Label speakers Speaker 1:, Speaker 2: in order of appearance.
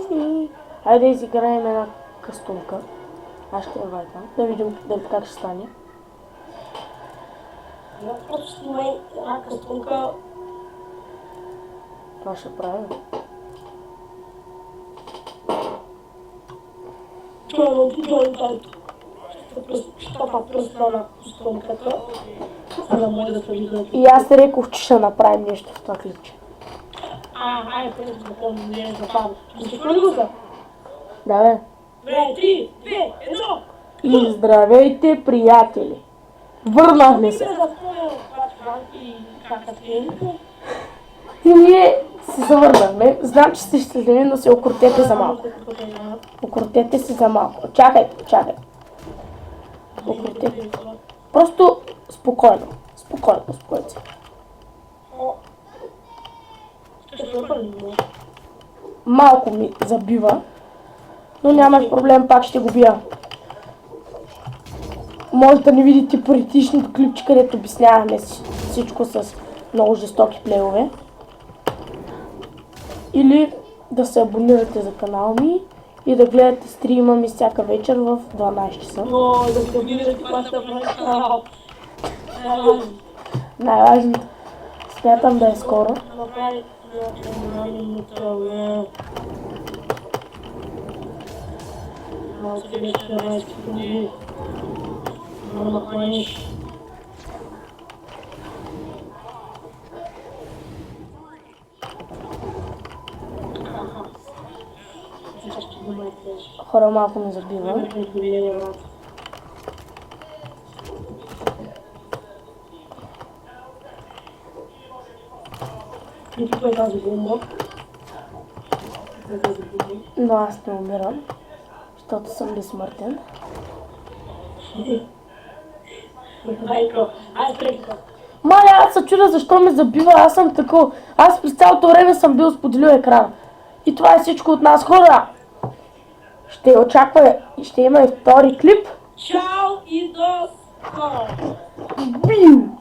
Speaker 1: тайни. Хайде изиграем една кастунка. Аз ще инвайтвам. Да видим дали как ще стане.
Speaker 2: Я просто снимай една кастунка.
Speaker 1: Това ще правим.
Speaker 2: Това е много добре. Ще пак просто на кастунката. За да може да се видят.
Speaker 1: И аз рекох, че ще направим нещо в това клипче.
Speaker 2: Айде, първо да помня, не е западно. Ще хвали го за?
Speaker 1: Да, бе.
Speaker 2: 3, 2, 1.
Speaker 1: И здравейте, приятели! Върнахме се! И ние се завърнахме. Знам, че сте щастливи, но се окрутете за малко. Окрутете се за малко. Чакай. Окрутете. Просто спокойно. Успокойте се. Малко ми забива, но нямаш проблем, пак ще го бия. Може да не видите предишното клипче, където обяснявахме всичко с много жестоки плейове. Или да се абонирате за канала ми и да гледате стрима ми всяка вечер в 12 часа.
Speaker 2: Да се абонирате, това ще прави.
Speaker 1: Най-важното. Смятам да е скоро. Хора, малко ме забива. Но аз не умирам, защото съм безсмъртен. Маля, аз се чудя защо ме забива, аз съм такъв. Аз през цялото време съм бил споделил екрана. И това е всичко от нас, хора! Ще очаква, ще има и втори клип.
Speaker 2: Чао и до скоро!
Speaker 1: Бим!